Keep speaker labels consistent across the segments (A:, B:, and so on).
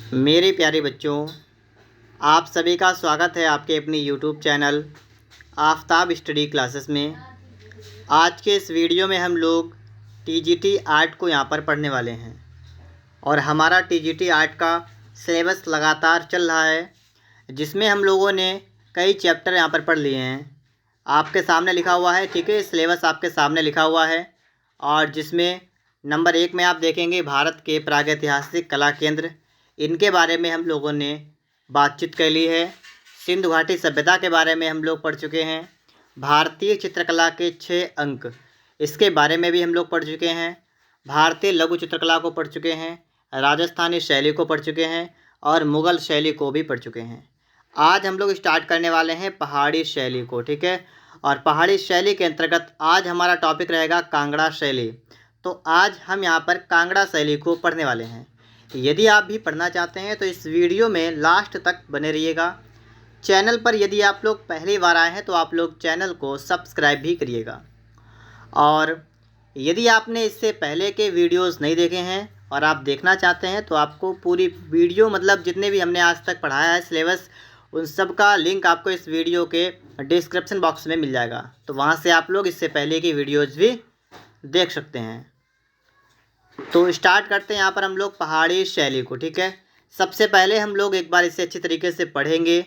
A: मेरे प्यारे बच्चों, आप सभी का स्वागत है आपके अपनी YouTube channel Aftab study classes में। आज के इस वीडियो में हम लोग टीजीटी आर्ट को यहाँ पर पढ़ने वाले हैं और हमारा टीजीटी आर्ट का सिलेबस लगातार चल रहा है, जिसमें हम लोगों ने कई चैप्टर यहाँ पर पढ़ लिए हैं। आपके सामने लिखा हुआ है, ठीक है, सिलेबस आपके सामने लिखा हुआ है और जिसमें नंबर 1 में आप देखेंगे भारत के प्रागैतिहासिक कला केंद्र, इनके बारे में हम लोगों ने बातचीत कर ली है। सिंधु घाटी सभ्यता के बारे में हम लोग पढ़ चुके हैं। भारतीय चित्रकला के 6 अंक, इसके बारे में भी हम लोग पढ़ चुके हैं। भारतीय लघु चित्रकला को पढ़ चुके हैं, राजस्थानी शैली को पढ़ चुके हैं और मुग़ल शैली को भी पढ़ चुके हैं। आज हम लोग स्टार्ट करने वाले हैं पहाड़ी शैली को, ठीक है। और पहाड़ी शैली के अंतर्गत आज हमारा टॉपिक रहेगा कांगड़ा शैली। तो आज हम यहाँ पर कांगड़ा शैली को पढ़ने वाले हैं। यदि आप भी पढ़ना चाहते हैं तो इस वीडियो में लास्ट तक बने रहिएगा। चैनल पर यदि आप लोग पहली बार आए हैं तो आप लोग चैनल को सब्सक्राइब भी करिएगा। और यदि आपने इससे पहले के वीडियोस नहीं देखे हैं और आप देखना चाहते हैं तो आपको पूरी वीडियो, मतलब जितने भी हमने आज तक पढ़ाया है सिलेबस, उन सब का लिंक आपको इस वीडियो के डिस्क्रिप्शन बॉक्स में मिल जाएगा। तो वहाँ से आप लोग इससे पहले की वीडियोज़ भी देख सकते हैं। तो स्टार्ट करते हैं यहाँ पर हम लोग पहाड़ी शैली को, ठीक है। सबसे पहले हम लोग एक बार इसे अच्छी तरीके से पढ़ेंगे,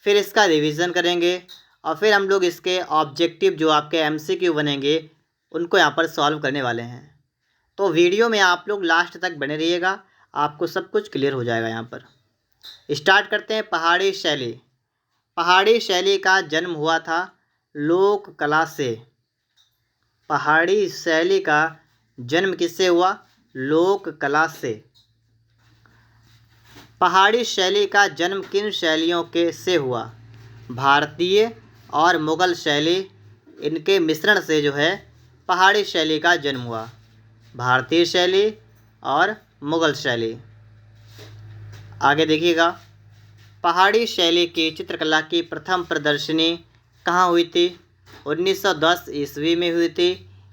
A: फिर इसका रिवीजन करेंगे और फिर हम लोग इसके ऑब्जेक्टिव जो आपके एमसीक्यू बनेंगे उनको यहाँ पर सॉल्व करने वाले हैं। तो वीडियो में आप लोग लास्ट तक बने रहिएगा, आपको सब कुछ क्लियर हो जाएगा। यहाँ पर स्टार्ट करते हैं पहाड़ी शैली। पहाड़ी शैली का जन्म हुआ था लोक कला से। पहाड़ी शैली का जन्म किससे हुआ? लोक कला से। पहाड़ी शैली का जन्म किन शैलियों के से हुआ? भारतीय और मुग़ल शैली, इनके मिश्रण से जो है पहाड़ी शैली का जन्म हुआ। भारतीय शैली और मुग़ल शैली। आगे देखिएगा, पहाड़ी शैली की चित्रकला की प्रथम प्रदर्शनी कहाँ हुई थी? 1910 ईस्वी में हुई थी,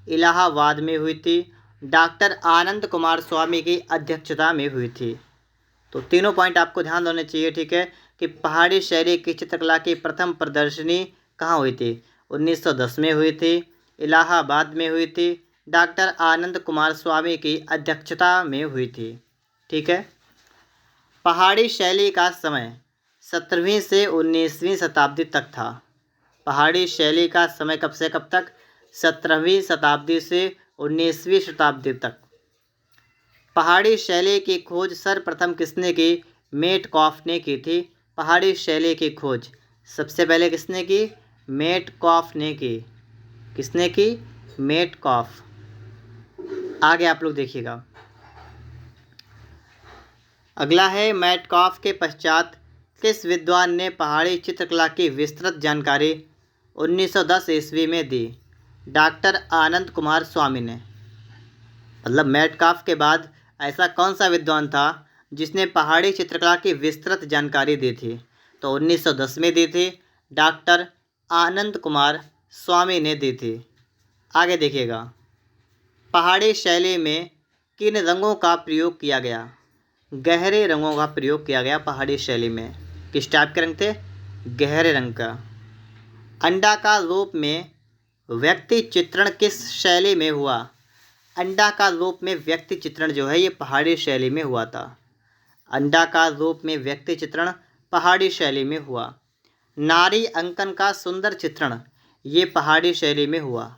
A: इलाहाबाद में हुई थी, डॉक्टर आनंद कुमार स्वामी की अध्यक्षता में हुई थी। तो तीनों पॉइंट आपको ध्यान देने चाहिए, ठीक है, कि पहाड़ी शैली की चित्रकला की प्रथम प्रदर्शनी कहाँ हुई थी? 1910 में हुई थी, इलाहाबाद में हुई थी, डॉक्टर आनंद कुमार स्वामी की अध्यक्षता में हुई थी, ठीक है। पहाड़ी शैली का समय 17वीं से 19वीं शताब्दी तक था। पहाड़ी शैली का समय कब से कब तक? 17वीं शताब्दी से 19वीं शताब्दी तक। पहाड़ी शैली की खोज सर्वप्रथम किसने की? मेटकॉफ ने की थी। पहाड़ी शैली की खोज सबसे पहले किसने की? मेटकॉफ ने की। किसने की? मेटकॉफ। आगे आप लोग देखिएगा, अगला है मेटकॉफ के पश्चात किस विद्वान ने पहाड़ी चित्रकला की विस्तृत जानकारी 1910 ईस्वी में दी? डॉक्टर आनंद कुमार स्वामी ने। मतलब मेटकॉफ के बाद ऐसा कौन सा विद्वान था जिसने पहाड़ी चित्रकला की विस्तृत जानकारी दी थी? तो 1910 में दी थी, डॉक्टर आनंद कुमार स्वामी ने दी थी। आगे देखिएगा, पहाड़ी शैली में किन रंगों का प्रयोग किया गया? गहरे रंगों का प्रयोग किया गया पहाड़ी शैली में। किस टाइप के रंग थे? गहरे रंग का। अंडाकार रूप में व्यक्ति चित्रण किस शैली में हुआ? अंडाकार रूप में व्यक्ति चित्रण जो है ये पहाड़ी शैली में हुआ था। अंडाकार रूप में व्यक्ति चित्रण पहाड़ी शैली में हुआ। नारी अंकन का सुंदर चित्रण ये पहाड़ी शैली में हुआ।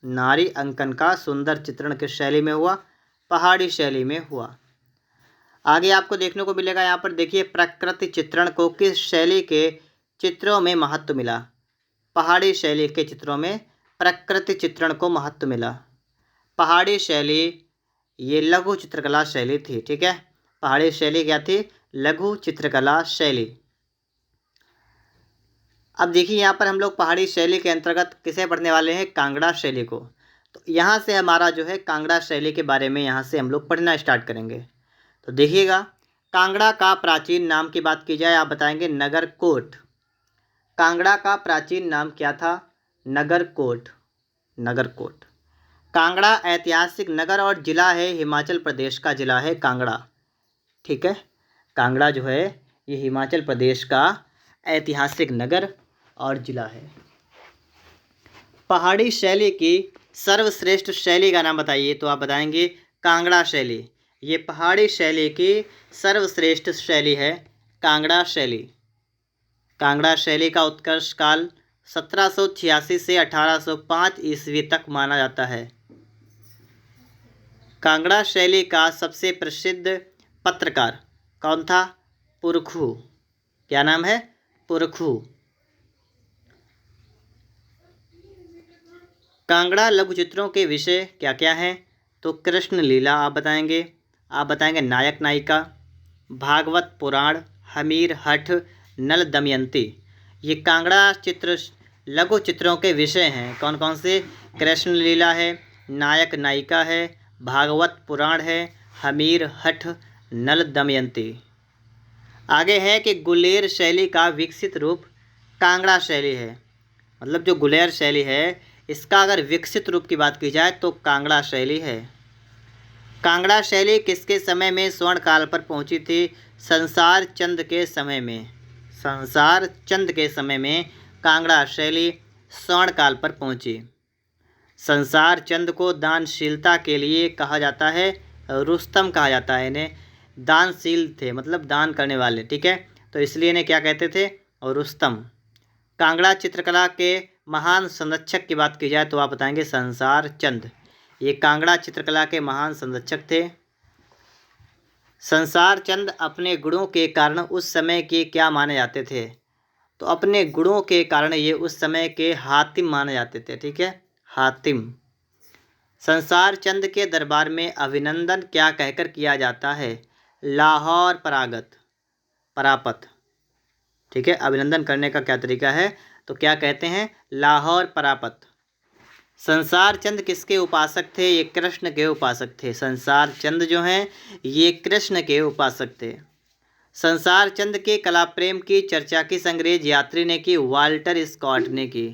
A: नारी अंकन का सुंदर चित्रण किस शैली में हुआ? पहाड़ी शैली में हुआ। आगे आपको देखने को मिलेगा, यहाँ पर देखिए, प्रकृति चित्रण को किस शैली के चित्रों में महत्व मिला? पहाड़ी शैली के चित्रों में प्रकृति चित्रण को महत्व मिला। पहाड़ी शैली ये लघु चित्रकला शैली थी, ठीक है। पहाड़ी शैली क्या थी? लघु चित्रकला शैली। अब देखिए, यहाँ पर हम लोग पहाड़ी शैली के अंतर्गत किसे पढ़ने वाले हैं? कांगड़ा शैली को। तो यहाँ से हमारा जो है कांगड़ा शैली के बारे में यहाँ से हम लोग पढ़ना स्टार्ट करेंगे। तो देखिएगा, कांगड़ा का प्राचीन नाम की बात की जाए, आप बताएंगे नगरकोट। कांगड़ा का प्राचीन नाम क्या था? नगरकोट। नगरकोट। कांगड़ा ऐतिहासिक नगर और ज़िला है, हिमाचल प्रदेश का ज़िला है कांगड़ा, ठीक है। कांगड़ा जो है ये हिमाचल प्रदेश का ऐतिहासिक नगर और ज़िला है। पहाड़ी शैली की सर्वश्रेष्ठ शैली का नाम बताइए, तो आप बताएंगे कांगड़ा शैली। ये पहाड़ी शैली की सर्वश्रेष्ठ शैली है कांगड़ा शैली। कांगड़ा शैली का उत्कर्ष काल 1786 से 1805 ईस्वी तक माना जाता है। कांगड़ा शैली का सबसे प्रसिद्ध पत्रकार कौन था? पुरखू। क्या नाम है? पुरखू। कांगड़ा लघु चित्रों के विषय क्या क्या हैं? तो कृष्ण लीला आप बताएंगे नायक नायिका, भागवत पुराण, हमीर हठ, नल दमयंती। ये कांगड़ा चित्र लघु चित्रों के विषय हैं। कौन कौन से? कृष्ण लीला है, नायक नायिका है, भागवत पुराण है, हमीर हठ, नल दमयंती। आगे है कि गुलेर शैली का विकसित रूप कांगड़ा शैली है। मतलब जो गुलेर शैली है इसका अगर विकसित रूप की बात की जाए तो कांगड़ा शैली है। कांगड़ा शैली किसके समय में स्वर्ण काल पर पहुंची थी? संसार चंद के समय में। संसार चंद के समय में कांगड़ा शैली स्वर्ण काल पर पहुंची। संसार चंद को दानशीलता के लिए कहा जाता है, रुस्तम कहा जाता है। इन्हें दानशील थे, मतलब दान करने वाले, ठीक है, तो इसलिए इन्हें क्या कहते थे? और रुस्तम। कांगड़ा चित्रकला के महान संरक्षक की बात की जाए तो आप बताएंगे संसार चंद। ये कांगड़ा चित्रकला के महान संरक्षक थे। संसार चंद अपने गुणों के कारण उस समय के क्या माने जाते थे? तो अपने गुणों के कारण ये उस समय के हातिम माने जाते थे, ठीक है, हातिम। संसार चंद के दरबार में अभिनंदन क्या कहकर किया जाता है? लाहौर परापत, ठीक है। अभिनंदन करने का क्या तरीका है? तो क्या कहते हैं? लाहौर परापत। संसार चंद किसके उपासक थे? ये कृष्ण के उपासक थे। संसार चंद जो हैं ये कृष्ण के उपासक थे। संसार चंद के कला प्रेम की चर्चा किस अंग्रेज यात्री ने की? वाल्टर स्कॉट ने की।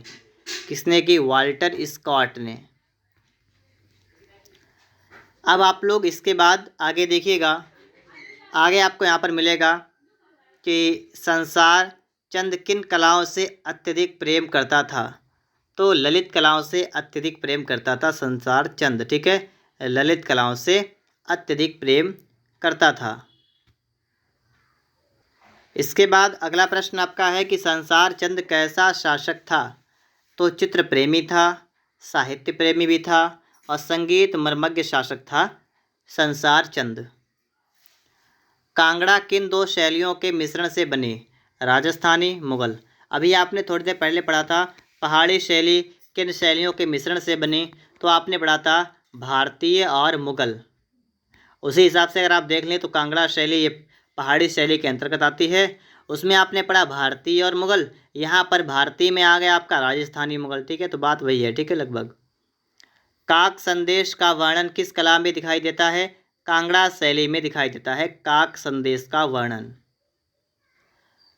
A: किसने की? वाल्टर स्कॉट ने। अब आप लोग इसके बाद आगे देखिएगा, आगे आपको यहाँ पर मिलेगा कि संसार चंद किन कलाओं से अत्यधिक प्रेम करता था? तो ललित कलाओं से अत्यधिक प्रेम करता था संसार चंद, ठीक है, ललित कलाओं से अत्यधिक प्रेम करता था। इसके बाद अगला प्रश्न आपका है कि संसार चंद कैसा शासक था? तो चित्र प्रेमी था, साहित्य प्रेमी भी था और संगीत मर्मज्ञ शासक था संसार चंद। कांगड़ा किन दो शैलियों के मिश्रण से बनी? राजस्थानी, मुगल। अभी आपने थोड़ी देर पहले पढ़ा था पहाड़ी शैली किन शैलियों के मिश्रण से बनी, तो आपने पढ़ा था भारतीय और मुगल। उसी हिसाब से अगर आप देख लें तो कांगड़ा शैली ये पहाड़ी शैली के अंतर्गत आती है। उसमें आपने पढ़ा भारतीय और मुगल, यहाँ पर भारतीय में आ गया आपका राजस्थानी मुगल, ठीक है, तो बात वही है, ठीक है लगभग। काक संदेश का वर्णन किस कला में दिखाई देता है? कांगड़ा शैली में दिखाई देता है काक संदेश का वर्णन।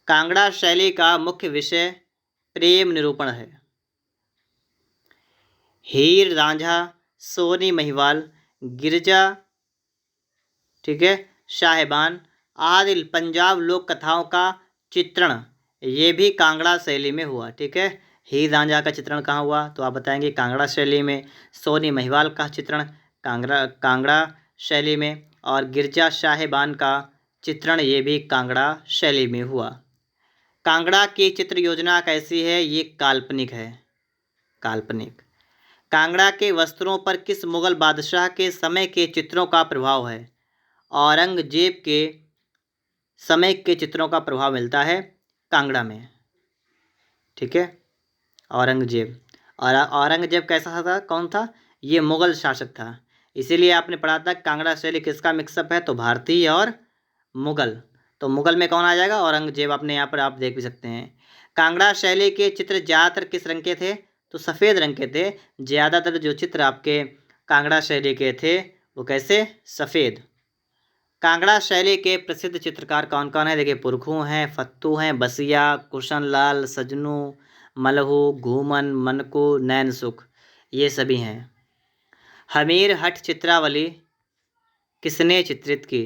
A: कांगड़ा शैली का मुख्य विषय प्रेम निरूपण है। हीर रांझा, सोनी महिवाल, गिरजा, ठीक है, साहिबान आदि पंजाब लोक कथाओं का चित्रण ये भी कांगड़ा शैली में हुआ, ठीक है। हीर रांझा का चित्रण कहाँ हुआ? तो आप बताएंगे कांगड़ा शैली में। सोनी महिवाल का चित्रण कांगड़ा शैली में और गिरजा साहिबान का चित्रण ये भी कांगड़ा शैली में हुआ। कांगड़ा की चित्र योजना कैसी है? ये काल्पनिक है, काल्पनिक। कांगड़ा के वस्त्रों पर किस मुगल बादशाह के समय के चित्रों का प्रभाव है? औरंगजेब के समय के चित्रों का प्रभाव मिलता है कांगड़ा में, ठीक है। औरंगजेब, और औरंगजेब कैसा था? कौन था? ये मुगल शासक था। इसीलिए आपने पढ़ा था कांगड़ा शैली किसका मिक्सअप है? तो भारतीय और मुगल। तो मुगल में कौन आ जाएगा? औरंगजेब। आपने यहाँ पर आप देख भी सकते हैं। कांगड़ा शैली के चित्र ज़्यादातर किस रंग के थे? तो सफ़ेद रंग के थे। ज़्यादातर जो चित्र आपके कांगड़ा शैली के थे वो कैसे? सफ़ेद। कांगड़ा शैली के प्रसिद्ध चित्रकार कौन कौन है? देखिए, पुरखू हैं, फत्तू हैं, बसिया, कुशन लाल, सजनू, मलहू, घूमन, मनकू, नैन सुख, ये सभी हैं। हमीर हठ चित्रावली किसने चित्रित की?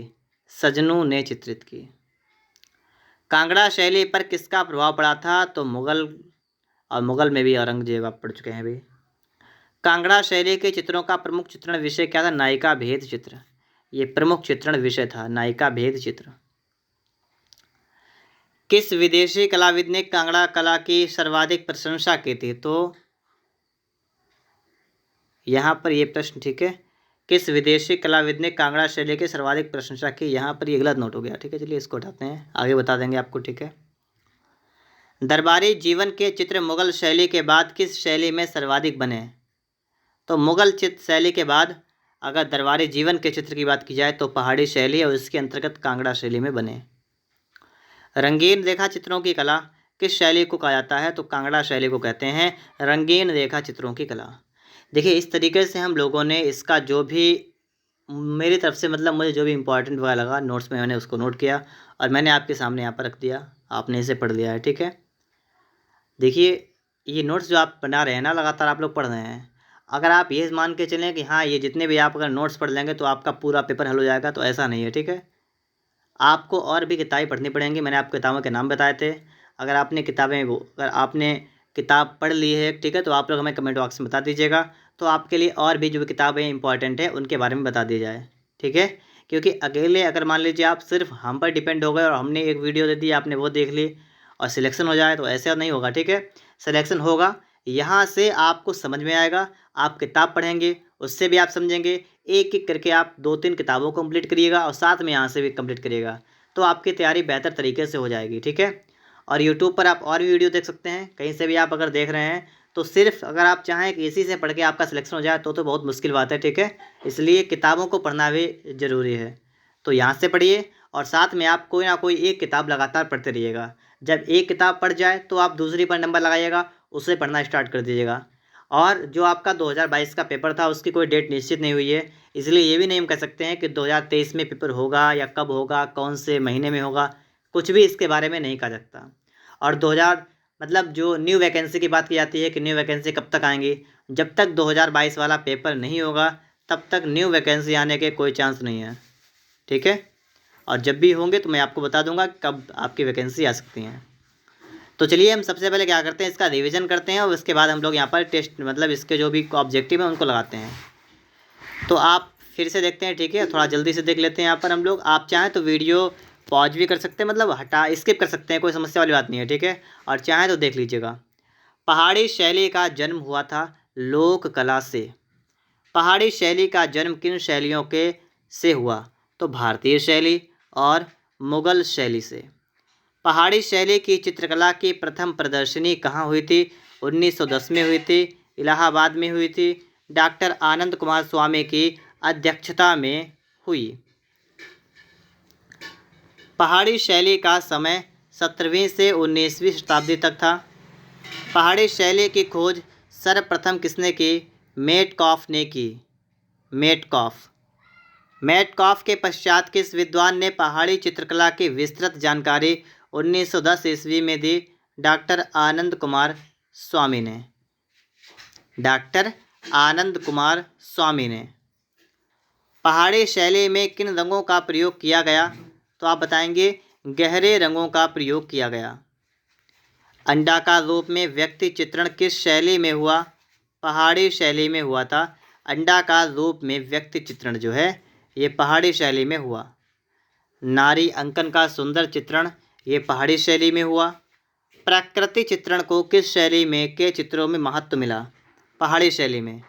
A: सजनू ने चित्रित की। कांगड़ा शैली पर किसका प्रभाव पड़ा था? तो मुगल, और मुगल में भी औरंगजेब आप पढ़ चुके हैं अभी। कांगड़ा शैली के चित्रों का प्रमुख चित्रण विषय क्या था? नायिका भेद चित्र। ये प्रमुख चित्रण विषय था, नायिका भेद चित्र। किस विदेशी कलाविद ने कांगड़ा कला की सर्वाधिक प्रशंसा की थी? तो यहाँ पर ये प्रश्न ठीक है, किस विदेशी कलाविद ने कांगड़ा शैली की सर्वाधिक प्रशंसा की? यहाँ पर ये गलत नोट हो गया, ठीक है, चलिए इसको हटाते हैं, आगे बता देंगे आपको, ठीक है। दरबारी जीवन के चित्र मुगल शैली के बाद किस शैली में सर्वाधिक बने? तो मुगल चित्र शैली के बाद अगर दरबारी जीवन के चित्र की बात की जाए तो पहाड़ी शैली और इसके अंतर्गत कांगड़ा शैली में बने। रंगीन रेखा चित्रों की कला किस शैली को कहा जाता है? तो कांगड़ा शैली को कहते हैं रंगीन रेखा चित्रों की कला। देखिए इस तरीके से हम लोगों ने इसका जो भी मेरी तरफ से मतलब मुझे जो भी इम्पोर्टेंट वगैरह लगा नोट्स में मैंने उसको नोट किया और मैंने आपके सामने यहाँ पर रख दिया, आपने इसे पढ़ लिया है, ठीक है। देखिए ये नोट्स जो आप बना रहे हैं ना, लगातार आप लोग पढ़ रहे हैं, अगर आप ये मान के चलें कि हाँ ये जितने भी आप अगर नोट्स पढ़ लेंगे तो आपका पूरा पेपर हल हो जाएगा, तो ऐसा नहीं है, ठीक है। आपको और भी किताबें पढ़नी पड़ेंगी, मैंने आपको किताबों के नाम बताए थे। अगर आपने अगर आपने किताब पढ़ ली है, ठीक है, तो आप लोग हमें कमेंट बॉक्स में बता दीजिएगा, तो आपके लिए और भी जो भी किताबें इंपॉर्टेंट है उनके बारे में बता दी जाए, ठीक है। क्योंकि अकेले अगर मान लीजिए आप सिर्फ हम पर डिपेंड हो गए और हमने एक वीडियो दे दी, आपने वो देख ली और सिलेक्शन हो जाए, तो ऐसा नहीं होगा, ठीक है। सिलेक्शन होगा, यहाँ से आपको समझ में आएगा, आप किताब पढ़ेंगे उससे भी आप समझेंगे, एक एक करके आप 2-3 किताबों को कंप्लीट करिएगा और साथ में यहाँ से भी कंप्लीट करिएगा, तो आपकी तैयारी बेहतर तरीके से हो जाएगी, ठीक है। और यूट्यूब पर आप और भी वीडियो देख सकते हैं, कहीं से भी आप अगर देख रहे हैं तो सिर्फ अगर आप चाहें कि इसी से पढ़ के आपका सिलेक्शन हो जाए तो बहुत मुश्किल बात है, ठीक है। इसलिए किताबों को पढ़ना भी ज़रूरी है, तो यहाँ से पढ़िए और साथ में आप कोई ना कोई एक किताब लगातार पढ़ते रहिएगा। जब एक किताब पढ़ जाए तो आप दूसरी पर नंबर लगाइएगा, उससे पढ़ना स्टार्ट कर दीजिएगा। और जो आपका 2022 का पेपर था उसकी कोई डेट निश्चित नहीं हुई है, इसलिए ये भी नहीं हम कह सकते हैं कि 2023 में पेपर होगा या कब होगा, कौन से महीने में होगा, कुछ भी इसके बारे में नहीं कहा सकता। और 2000 मतलब जो न्यू वैकेंसी की बात की जाती है कि न्यू वैकेंसी कब तक आएंगी, जब तक 2022 वाला पेपर नहीं होगा तब तक न्यू वैकेंसी आने के कोई चांस नहीं है, ठीक है। और जब भी होंगे तो मैं आपको बता दूंगा कब आपकी वैकेंसी आ सकती हैं। तो चलिए हम सबसे पहले क्या करते हैं, इसका रिवीजन करते हैं और उसके बाद हम लोग यहाँ पर टेस्ट मतलब इसके जो भी ऑब्जेक्टिव हैं उनको लगाते हैं। तो आप फिर से देखते हैं, ठीक है, थोड़ा जल्दी से देख लेते हैं यहाँ पर हम लोग। आप चाहें तो वीडियो पॉज भी कर सकते हैं, मतलब स्किप कर सकते हैं, कोई समस्या वाली बात नहीं है, ठीक है। और चाहें तो देख लीजिएगा। पहाड़ी शैली का जन्म हुआ था लोक कला से। पहाड़ी शैली का जन्म किन शैलियों के से हुआ? तो भारतीय शैली और मुगल शैली से। पहाड़ी शैली की चित्रकला की प्रथम प्रदर्शनी कहाँ हुई थी? 1910 में हुई थी, इलाहाबाद में हुई थी, डॉक्टर आनंद कुमार स्वामी की अध्यक्षता में हुई। पहाड़ी शैली का समय 17वीं से 19वीं शताब्दी तक था। पहाड़ी शैली की खोज सर्वप्रथम किसने की? मेटकॉफ ने की। मेटकॉफ के पश्चात किस विद्वान ने पहाड़ी चित्रकला की विस्तृत जानकारी 1910 ईस्वी में दी? डॉक्टर आनंद कुमार स्वामी ने। डॉक्टर आनंद कुमार स्वामी ने। पहाड़ी शैली में किन रंगों का प्रयोग किया गया? तो आप बताएंगे गहरे रंगों का प्रयोग किया गया। अंडाकार रूप में व्यक्ति चित्रण किस शैली में हुआ? पहाड़ी शैली में हुआ था। अंडाकार रूप में व्यक्ति चित्रण जो है ये पहाड़ी शैली में हुआ। नारी अंकन का सुंदर चित्रण ये पहाड़ी शैली में हुआ। प्रकृति चित्रण को किस शैली में के चित्रों में महत्व मिला? पहाड़ी शैली में।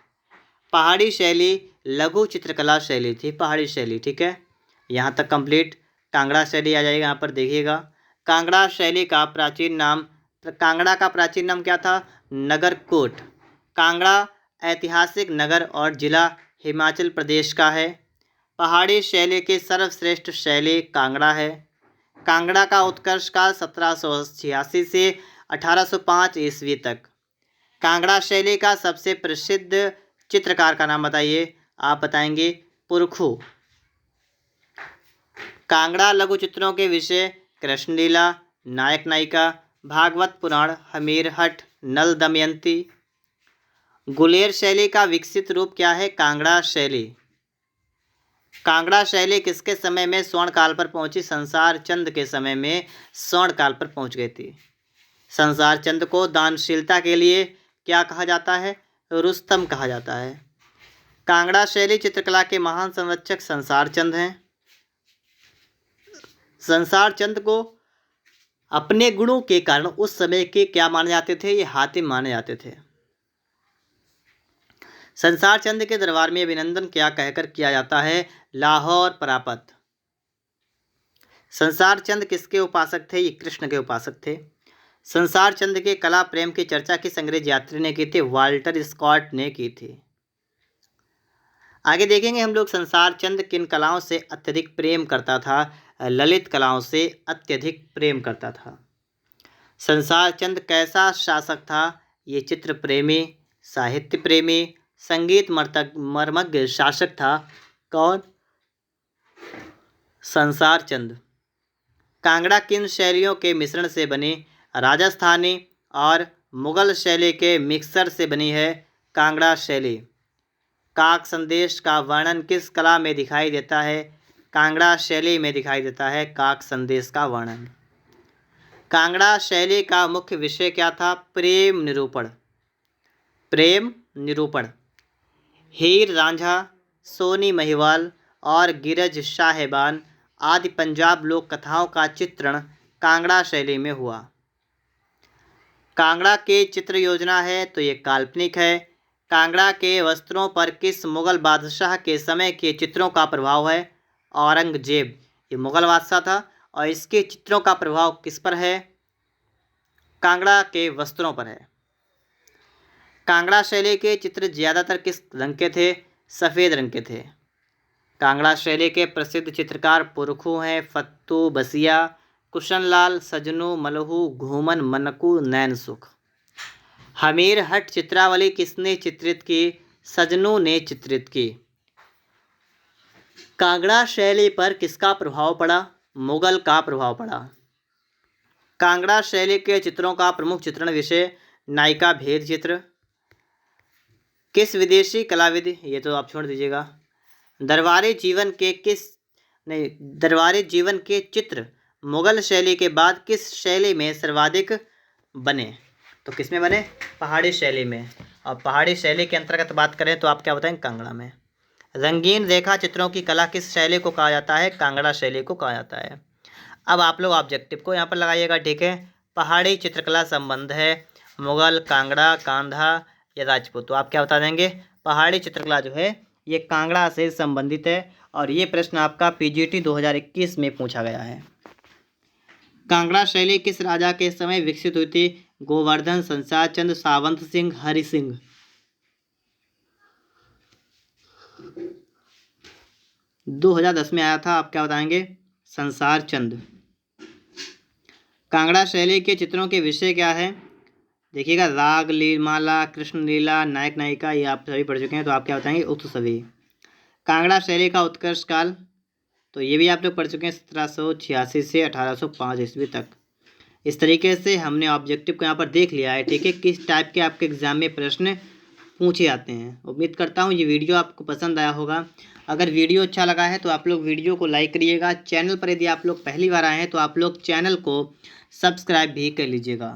A: पहाड़ी शैली लघु चित्रकला शैली थी, पहाड़ी शैली, ठीक है। यहाँ तक कंप्लीट। कांगड़ा शैली आ जाएगा, यहाँ पर देखिएगा। कांगड़ा शैली का प्राचीन नाम, कांगड़ा का प्राचीन नाम क्या था? नगरकोट। कांगड़ा ऐतिहासिक नगर और जिला हिमाचल प्रदेश का है। पहाड़ी शैली की सर्वश्रेष्ठ शैली कांगड़ा है। कांगड़ा का उत्कर्ष काल 1786 से 1805 ईस्वी तक। कांगड़ा शैली का सबसे प्रसिद्ध चित्रकार का नाम बताइए। आप बताएंगे पुरखू। कांगड़ा लघु चित्रों के विषय कृष्णलीला, नायक नायिका, भागवत पुराण, हमीर हट, नल दमयंती। गुलेर शैली का विकसित रूप क्या है? कांगड़ा शैली। कांगड़ा शैली किसके समय में स्वर्ण काल पर पहुंची? संसार चंद के समय में स्वर्ण काल पर पहुंच गई थी। संसार चंद को दानशीलता के लिए क्या कहा जाता है? रुस्तम कहा जाता है। कांगड़ा शैली चित्रकला के महान संरक्षक संसार चंद हैं। संसार चंद को अपने गुणों के कारण उस समय के क्या माने जाते थे? ये हातिम माने जाते थे। संसार चंद के दरबार में अभिनंदन क्या कहकर किया जाता है? लाहौर प्राप्त। संसार चंद किसके उपासक थे? ये कृष्ण के उपासक थे। संसार चंद के कला प्रेम की चर्चा किस अंग्रेज यात्री ने की थी? वाल्टर स्कॉट ने की थी। आगे देखेंगे हम लोग संसार चंद किन कलाओं से अत्यधिक प्रेम करता था? ललित कलाओं से अत्यधिक प्रेम करता था। संसार चंद कैसा शासक था? ये चित्र प्रेमी, साहित्य प्रेमी, संगीत मर्मज्ञ शासक था। कौन? संसार चंद। कांगड़ा किन शैलियों के मिश्रण से बनी? राजस्थानी और मुगल शैली के मिक्सर से बनी है कांगड़ा शैली। काक संदेश का वर्णन किस कला में दिखाई देता है? कांगड़ा शैली में दिखाई देता है काक संदेश का वर्णन। कांगड़ा शैली का मुख्य विषय क्या था? प्रेम निरूपण। प्रेम निरूपण। हीर रांझा, सोनी महिवाल और गिरज साहेबान आदि पंजाब लोक कथाओं का चित्रण कांगड़ा शैली में हुआ। कांगड़ा के चित्र योजना है तो ये काल्पनिक है। कांगड़ा के वस्त्रों पर किस मुगल बादशाह के समय के चित्रों का प्रभाव है? औरंगजेब, ये मुगल बादशाह था और इसके चित्रों का प्रभाव किस पर है? कांगड़ा के वस्त्रों पर है। कांगड़ा शैली के चित्र ज़्यादातर किस रंग के थे? सफ़ेद रंग के थे। कांगड़ा शैली के प्रसिद्ध चित्रकार पुरखू हैं फत्तू बसिया, कुशनलाल, सजनू, मलहू, घूमन, मनकू, नैनसुख। हमीर हट चित्रावली किसने चित्रित की? सजनू ने चित्रित की। कांगड़ा शैली पर किसका प्रभाव पड़ा? मुगल का प्रभाव पड़ा। कांगड़ा शैली के चित्रों का प्रमुख चित्रण विषय नायिका भेद चित्र। किस विदेशी कलाविद, ये तो आप छोड़ दीजिएगा। दरबारी जीवन के चित्र मुगल शैली के बाद किस शैली में सर्वाधिक बने? तो किस में बने? पहाड़ी शैली में। और पहाड़ी शैली के अंतर्गत बात करें तो आप क्या बताएं? कांगड़ा में। रंगीन रेखा चित्रों की कला किस शैली को कहा जाता है? कांगड़ा शैली को कहा जाता है। अब आप लोग ऑब्जेक्टिव को यहाँ पर लगाइएगा, ठीक है। पहाड़ी चित्रकला संबंध है मुगल, कांगड़ा, कांधा या राजपूत। तो आप क्या बता देंगे? पहाड़ी चित्रकला जो है ये कांगड़ा से संबंधित है और ये प्रश्न आपका पीजीटी 2021 में पूछा गया है। कांगड़ा शैली किस राजा के समय विकसित हुई थी? गोवर्धन, संसार चंद, सावंत सिंह, हरि सिंह। – 2010 में आया था। आप क्या बताएंगे? संसार चंद। कांगड़ा शैली के चित्रों के विषय क्या है? देखिएगा, राग लीलामाला, कृष्ण लीला, नायक नायिका, ये आप सभी पढ़ चुके हैं। तो आप क्या बताएंगे? उत्सवी। कांगड़ा शैली का उत्कर्ष काल, तो ये भी आप लोग पढ़ चुके हैं, 1786 से 1805 ईस्वी तक। इस तरीके से हमने ऑब्जेक्टिव को यहाँ पर देख लिया है, ठीक है, किस टाइप के आपके एग्जाम में प्रश्न पूछे जाते हैं। उम्मीद करता हूँ ये वीडियो आपको पसंद आया होगा। अगर वीडियो अच्छा लगा है तो आप लोग वीडियो को लाइक करिएगा। चैनल पर यदि आप लोग पहली बार आए हैं तो आप लोग चैनल को सब्सक्राइब भी कर लीजिएगा।